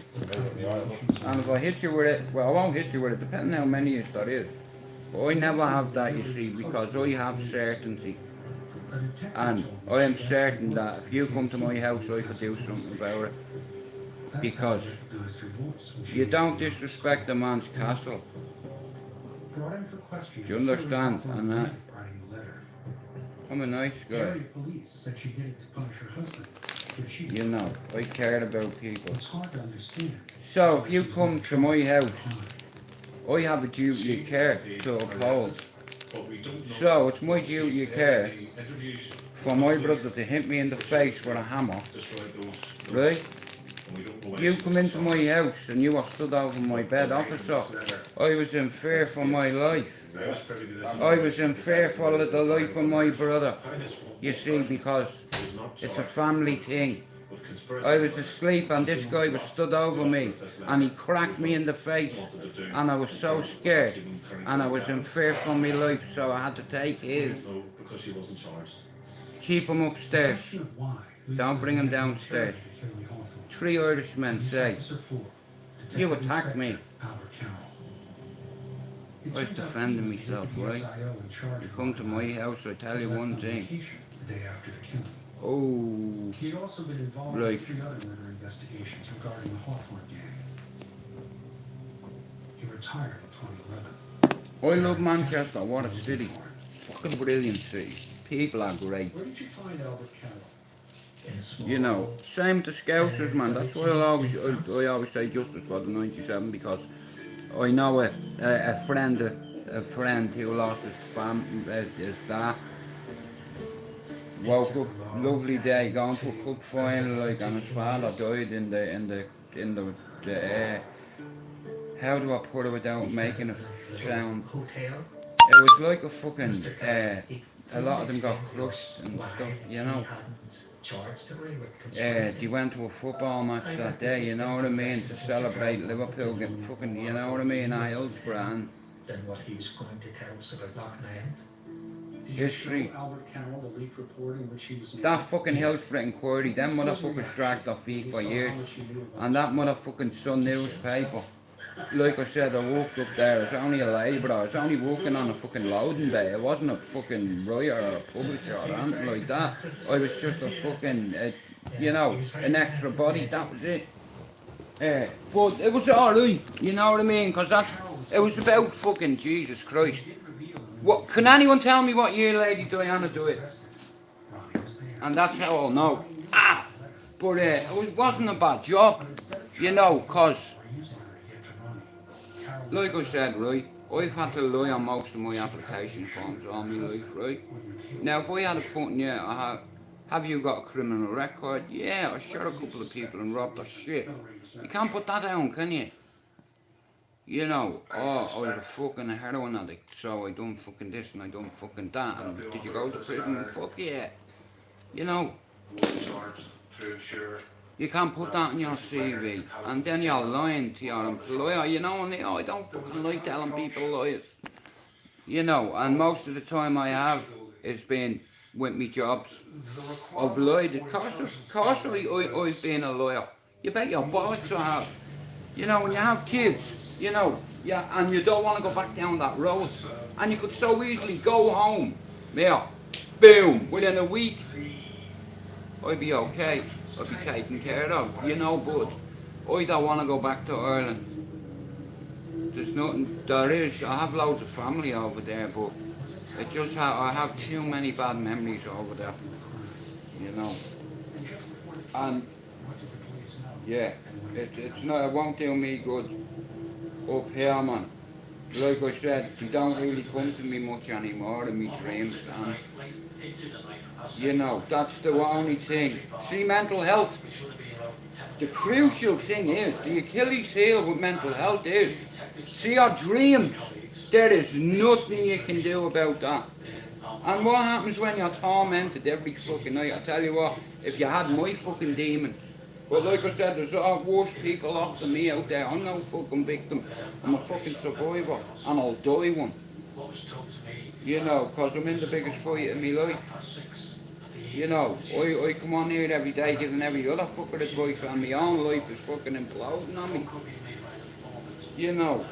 And if I hit you with it, well, I won't hit you with it, depending how many of that is. But I never have that, you see, because I have certainty. And I am certain that if you come to my house, I could do something about it. Because you don't disrespect a man's castle. Do you understand? And that, I'm a nice guy. You know, I care about people. So if you come to my house, I have a duty of care to uphold. So it's my duty of care for my brother to hit me in the face with a hammer, right? You come into my house and you are stood over my bed, officer. I was in fear for my life. I was in fear for the life of my brother. You see, because it's a family thing. I was asleep and this guy was stood over me and he cracked me in the face and I was so scared and I was in fear for my life, so I had to take his. Keep him upstairs. Question of why Don't bring him downstairs. Hillary Hawthorne. 3 Irishmen say, Officer 4, you Detective attacked me. Inspector Albert Carroll. It I was turns out defending he was the myself, deputy right? SIO in charge You of come to Rock my Island, house, I tell you left one on thing. vacation the day after the killing. Oh, He had also been involved Like- in 3 other murder investigations regarding the Hawthorne gang. He retired in 2011. I love Manchester. What a city. Fucking brilliant city. People are great. Where did you find Albert Carroll? In a small You know, same to Scousers, man. That's why I always say justice for the 97, because I know a friend who lost his dad. Woke up, lovely day, going to a cup final, like, and his father died in the how do I put it without making it sound? hotel. It was like a fucking, Mr. Carroll, a lot of them got crushed and why stuff, you he know. hadn't charged the ring with They conspiracy. went to a football match that day, you know what I mean, to celebrate Liverpool getting fucking, you know what I mean, at Hillsborough, and Than what he was going to tell us about Loch Island. Did you history. show Albert Carroll the leaked report in which he was That fucking Hillsborough inquiry, them motherfuckers dragged their feet for years. And that motherfucking Sun newspaper, like I said, I walked up there, it's only a labourer, I was only working on a fucking loading bay, it wasn't a fucking writer or a publisher or anything like that. I was just a fucking, you know, an extra body, that was it. But it was alright, you know what I mean, because it was about fucking Jesus Christ. What, can anyone tell me what year Lady Diana died? And that's how I'll know. But it wasn't a bad job, you know, because, like I said, right, I've had to lie on most of my application forms all my life, right? Now, if I had a put in, yeah, have you got a criminal record? Yeah, I shot a couple of people and robbed their shit. You can't put that down, can you? You know, oh, I was a fucking heroin addict, so I done fucking this and I done fucking that, and did you go to prison? Fuck yeah. You know, you can't put that in your CV, and then you're lying to your employer, you know, and I don't fucking like telling people lies. You know, and most of the time I have is been with me jobs. I've lied, of course I've been a liar. You bet your bollocks I have. You know, when you have kids, you know, yeah, and you don't want to go back down that road, and you could so easily go home, yeah, boom, within a week, I'd be okay, I'd be taken care of, you know, but I don't want to go back to Ireland. There's nothing, there is, I have loads of family over there, but it just, I have too many bad memories over there, you know, and yeah, it's not, it won't do me good up here, man. Like I said, they don't really come to me much anymore in my dreams, and you know, that's the only thing. See, mental health, the crucial thing is, the Achilles heel with mental health is, see your dreams, there is nothing you can do about that. And what happens when you're tormented every fucking night? I tell you what, if you had my fucking demons, but like I said, there's worse people off than me out there. I'm no fucking victim. I'm a fucking survivor. And I'll die one. You know, because I'm in the biggest fight in my life. You know, I come on here every day giving every other fucker advice, and my own life is fucking imploding on me. You know.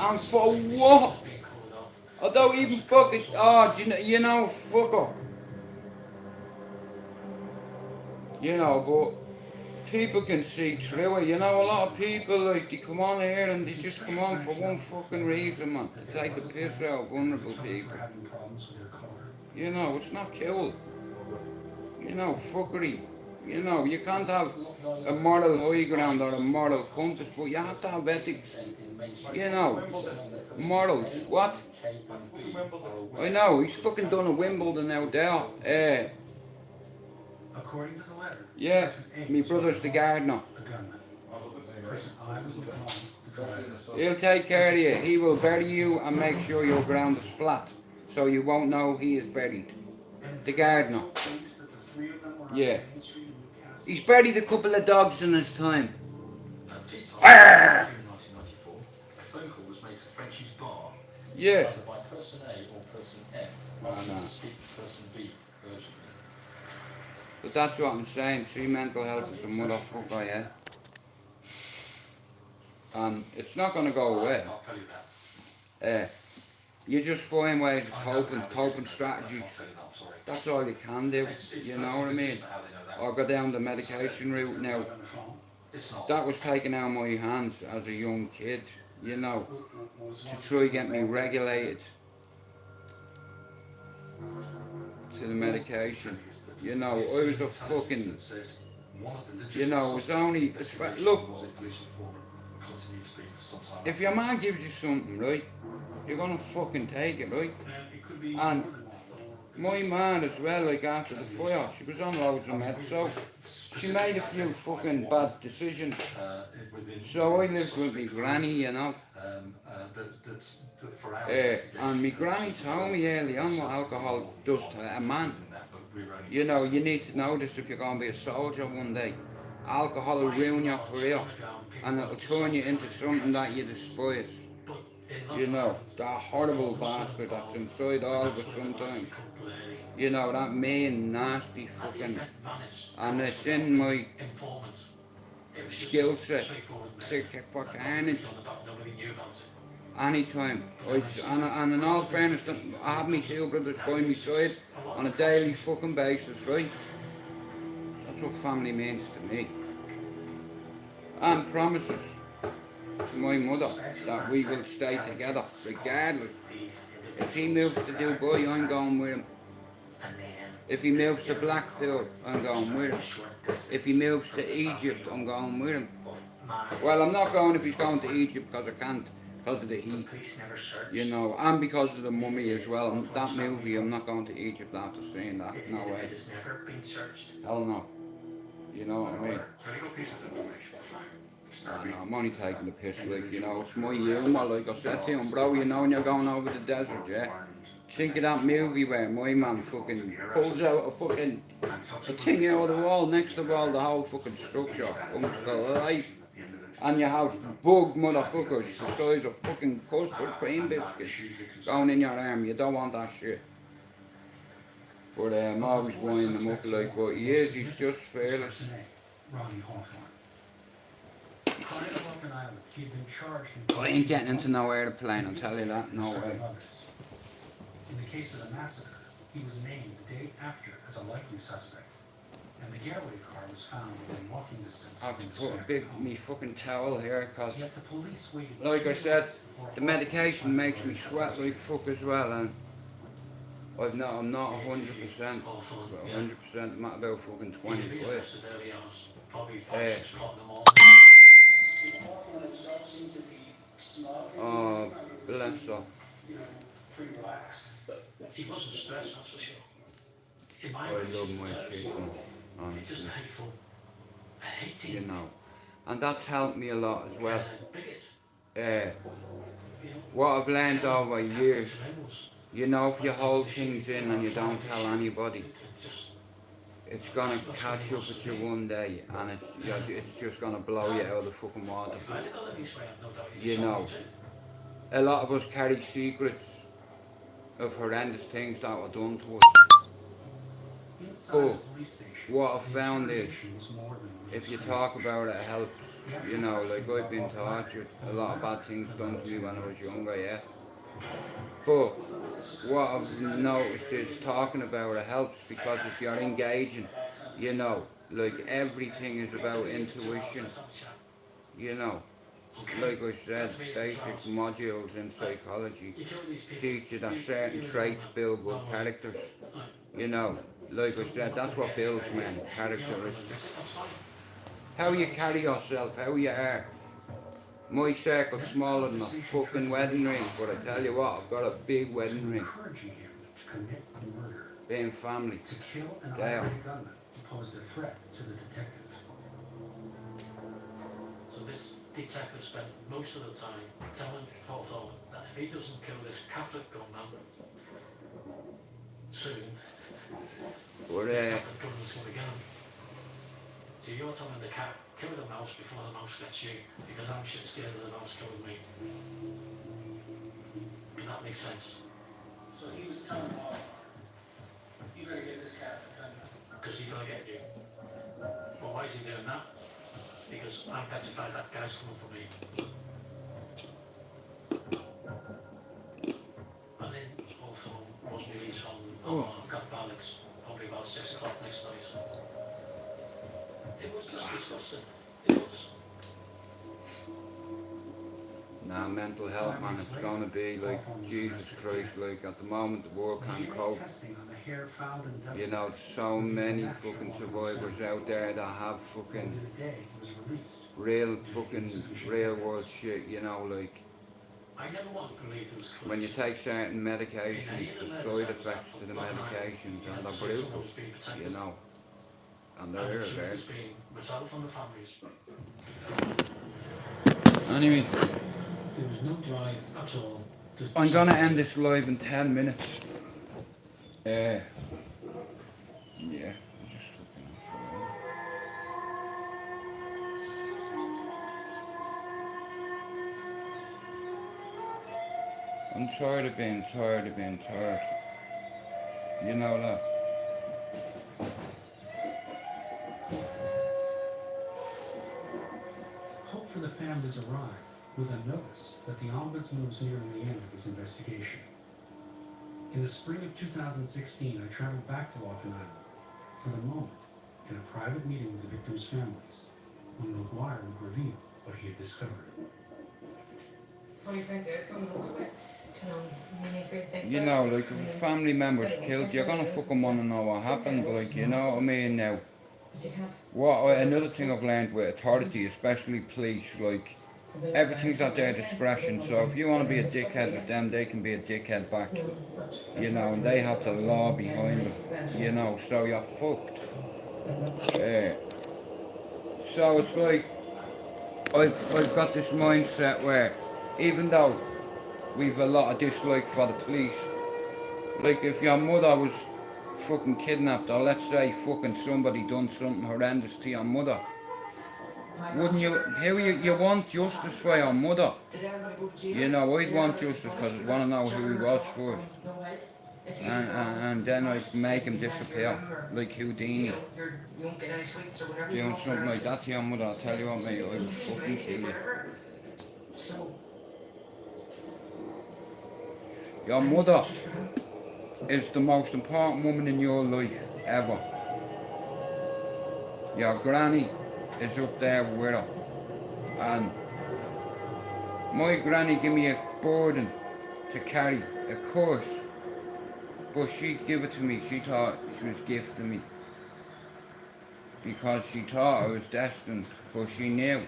And for what? I don't even fucking, you know, fucker. You know, but people can see through it, you know, a lot of people, like, they come on here and they just come on for one fucking reason, man, to take the piss out of vulnerable people. You know, it's not cool. You know, fuckery. You know, you can't have a moral high ground or a moral compass, but you have to have ethics. You know, morals. What? I know, he's fucking done a Wimbledon out there. According to the letter, Yeah, my brother's the gardener. the gunman. Person I was the driver. He'll take care of you. He will bury you and make sure your ground is flat, so you won't know he is buried. The gardener. Yeah. He's buried a couple of dogs in his time. Arr! 1994, a phone call was made to Frenchie's bar, Yeah. either by person A or person M, asking to speak to person B urgently. But that's what I'm saying. See, mental health is a motherfucker, yeah. And it's not gonna go away. I'll tell you that. You just find ways of I know coping, how they coping do it. strategies. I'll tell you that, I'm sorry. That's all you can do. It's You know what I perfectly mean? consistent how they know that. Or go down the medication route now. On the phone. It's not. That was taken out of my hands as a young kid, you know, Was to one- try get me regulated to the medication. You know, I was a fucking, you know, it was only, look, if your man gives you something, right, you're gonna fucking take it, right? And my man as well, like after the fire, she was on loads of meds, so she made a few fucking bad decisions. So I lived with me granny, you know. And my granny told me early on what alcohol does to a man. You know, you need to know this if you're going to be a soldier one day. Alcohol will ruin your career, and it'll turn you into something that you despise. You know, that horrible bastard that's inside all of us sometimes. You know, that mean, nasty fucking... And it's in my skill set to for carnage. Anytime. And in all fairness, I have me two brothers by my side on a daily fucking basis, right? That's what family means to me. And promises to my mother that we will stay together regardless. If he moves to Dubai, I'm going with him. If he moves to Blackpool, I'm going with him. If he moves to Egypt, I'm going with him. Well, I'm not going if he's going to Egypt because I can't, because of the heat. You know, and because of the mummy as well. And that movie, I'm not going to Egypt after seeing that. No way. Hell no. You know what I mean? I know, I'm only taking the piss, like, you know, it's my humour, like I said to him, bro, you know when you're going over the desert, yeah? Think of that movie where my man fucking pulls out a fucking a thing out of the wall, next to the wall, the whole fucking structure comes to life. And you have bug motherfuckers the size of fucking custard cream biscuits going in your arm. You don't want that shit. But I'm always winding him up like, but he is, he's just fearless. Ronnie Hawthorne. Prior to Logan Island, he had been charged I ain't getting into no airplane, I'll tell you that, no way. In the case of the massacre, he was named the day after as a likely suspect, and the getaway car was found within walking distance I've from his put a family big home. me fucking towel here, cause Yet the police waited like I 2 said, months before the Hawthorne medication was makes found me to sweat like fuck as well, and I'm not 100%, but 100%, I'm at about fucking 25. Oh, bless her. pretty relaxed. But he wasn't stressed, that's for sure. In my I love my chicken, it's just honestly, hateful. I hate him. you know. And that's helped me a lot as well. Bigot. What I've learned over years, you know, if you hold things in and you don't tell anybody, it's gonna catch up with you one day, and it's just gonna blow you out of the fucking water. You know, a lot of us carry secrets of horrendous things that were done to us. But what I've found is, if you talk about it, it helps. You know, like I've been tortured, a lot of bad things done to me when I was younger, yeah. But what I've noticed is talking about it helps, because if you're engaging, you know, like everything is about intuition, you know. Like I said, basic modules in psychology teach you that certain traits build good characters, you know. Like I said, that's what builds men, characteristics. How you carry yourself, how you are. My circle's smaller than a fucking wedding ring, but I tell you what, I've got a big wedding ring. Encouraging him to commit a murder. Being family. To kill an There. unarmed gunman posed a threat to the detectives. So this detective spent most of the time telling Hawthorne that if he doesn't kill this Catholic gunman soon, But this Catholic gunman's going to get him. So you're telling the cat, kill the mouse before the mouse gets you, because I'm shit scared of the mouse killing me. Can that make sense? So he was telling Hawthorne, you better get this Catholic gunman. because he's gonna get you. But why is he doing that? Because I'm petrified that guy's coming for me. And then also was released on got Alex probably about 6 o'clock next night. It was just disgusting. It was. Nah, mental health, man, it's gonna be like, Jesus Christ, like, at the moment the world can't cope. You know, so many fucking survivors out there that have fucking real world shit, you know, like, I never want to believe it was close. when you take certain medications, the side effects to the medications are brutal, you know, and they're there. Anyway, There was no drive at all. I'm gonna end this live in 10 minutes. Yeah. Just fucking fine. I'm tired of being tired. You know that. Hope for the families arrived with a notice that the Ombudsman was nearing the end of his investigation. In the spring of 2016, I traveled back to Loughlin Island for the moment in a private meeting with the victims' families when Maguire would reveal what he had discovered. What do you think the outcome was of it? You know, like, if a family member's killed, you're gonna fucking wanna know what happened, like, you know what I mean now. Another thing I've learned with authority, especially police, like, everything's at their discretion, so if you want to be a dickhead with them, they can be a dickhead back, you know, and they have the law behind them, you know, so you're fucked. So it's like, I've got this mindset where, even though we've a lot of dislike for the police, like, if your mother was fucking kidnapped, or let's say fucking somebody done something horrendous to your mother, wouldn't you, you want justice for your mother? You know, I'd want justice because I want to know who he was first. And then I'd make him disappear, like Houdini. Doing something like that to your mother, I'll tell you what, mate, I would fucking kill you. Your mother is the most important woman in your life, ever. Your granny is up there with her, and my granny gave me a burden to carry, a curse, but she gave it to me. She thought she was gifting me because she thought I was destined, but she knew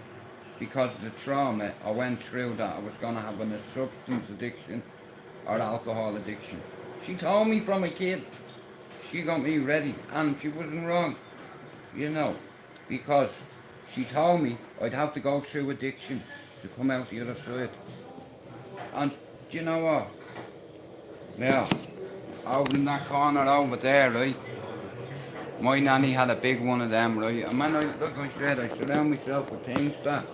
because of the trauma I went through that I was going to have a substance addiction or alcohol addiction. She told me from a kid. She got me ready, and she wasn't wrong, you know, because she told me I'd have to go through addiction to come out the other side. And do you know what? Yeah, over in that corner over there, right? My nanny had a big one of them, right? And when like I said, I surround myself with things that,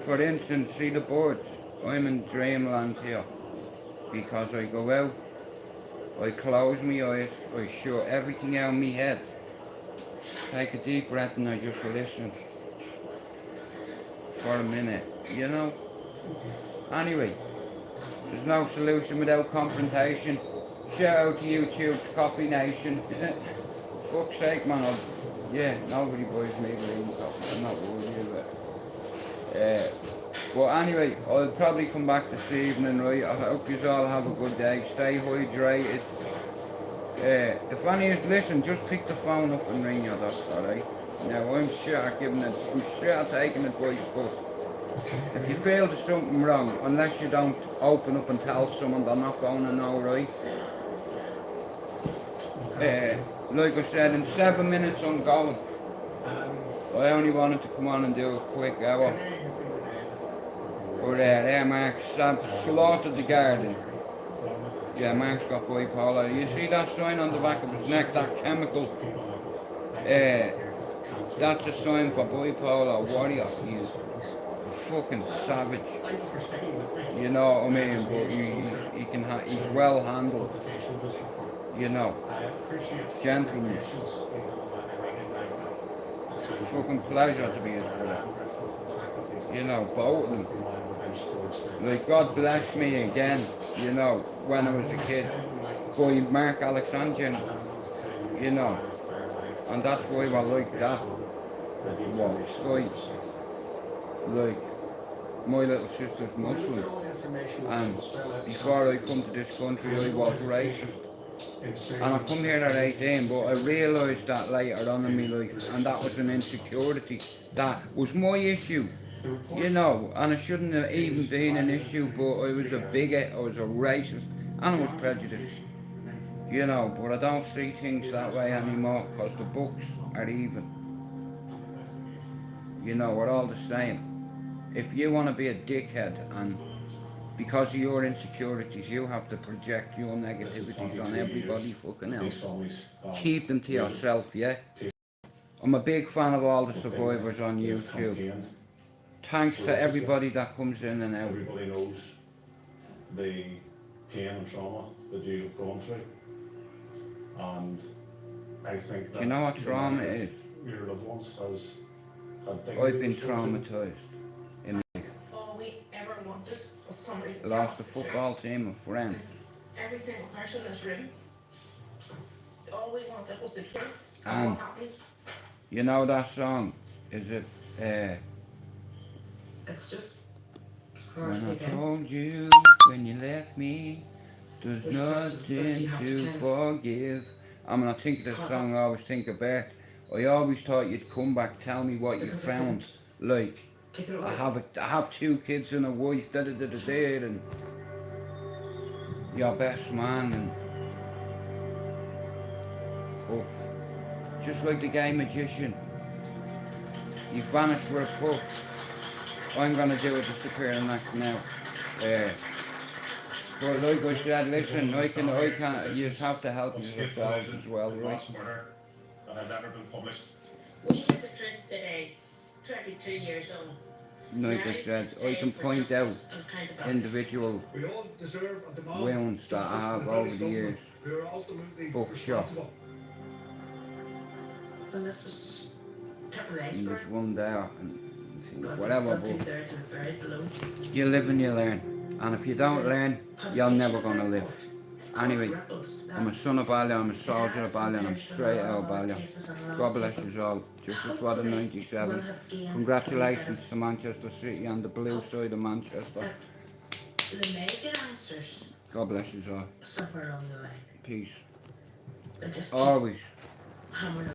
for instance, see the birds. I'm in dreamland here because I go out, I close my eyes, I shut everything out in my head, take a deep breath, and I just listen for a minute, you know? Anyway, there's no solution without confrontation. Shout out to YouTube's Coffee Nation. Fuck's sake, man. Nobody buys me green coffee. I'm not worried about it. But anyway, I'll probably come back this evening, right? I hope you all have a good day. Stay hydrated. If any of you listen, just pick the phone up and ring your doctor, alright? Now, I'm shit at taking advice, but if you feel there's something wrong, unless you don't open up and tell someone, they're not going to know, right? Like I said, in 7 minutes I'm going. I only wanted to come on and do a quick hour. But there, Mark slaughtered the garden. Yeah, Mark's got bipolar. You see that sign on the back of his neck, that chemical? That's a sign for bipolar warrior. He's a fucking savage. You know what I mean? But he's well handled. You know, gentleman. fucking pleasure to be his brother. You know, both of them. Like, God bless me again, you know, when I was a kid, by Mark Alexander, you know, and that's why I like that. Well, it's like my little sister's Muslim, and before I come to this country I was racist. And I come here at 18, but I realised that later on in my life, and that was an insecurity. That was my issue, you know, and it shouldn't have even been an issue, but I was a bigot, I was a racist, and I was prejudiced, you know, but I don't see things that way anymore, because the books are even, you know, we're all the same. If you want to be a dickhead and because of your insecurities, you have to project your negativities on everybody fucking else. Keep them to yourself, yeah? I'm a big fan of all the survivors on YouTube. Thanks to everybody that comes in and out. Everybody knows the pain and trauma that you have gone through. And I think that Do you know what trauma is? your loved ones has I've been traumatised. All we ever wanted was somebody to tell Lost a us the football truth. team of friends. Because every single person in this room, all we wanted was the truth. And what happened. you know that song? Is it It's just when hard to I get. told you when you left me, there's nothing to forgive. I mean, I think the song I always think about. I always thought you'd come back, tell me what you found. Like, Take it away. I have 2 kids and a wife, and your best man, and oh, just like the gay magician, you vanish for a puff. I'm gonna do a disappearing act now. But like I said, listen, I can, you just have to help yourselves as well, right? that has ever been published. We get the truth today, 22 years on. Like I said, I can point out individual We all deserve and demand wounds that I have over the years. who are ultimately Bookshop. responsible. And this was tip of the And iceberg. there's one there, and But whatever, there's but still 2/3 of the buried below. you live and you learn. And if you don't learn, you're never gonna live. Anyway, I'm a son of Ballyer, I'm a soldier of Ballyer, and I'm straight out of Ballyer. God bless you all. Justice for the 97. Congratulations to Manchester City and the blue side of Manchester. They may get answers God bless you all. somewhere along the line. Peace. But just keep Always. hammering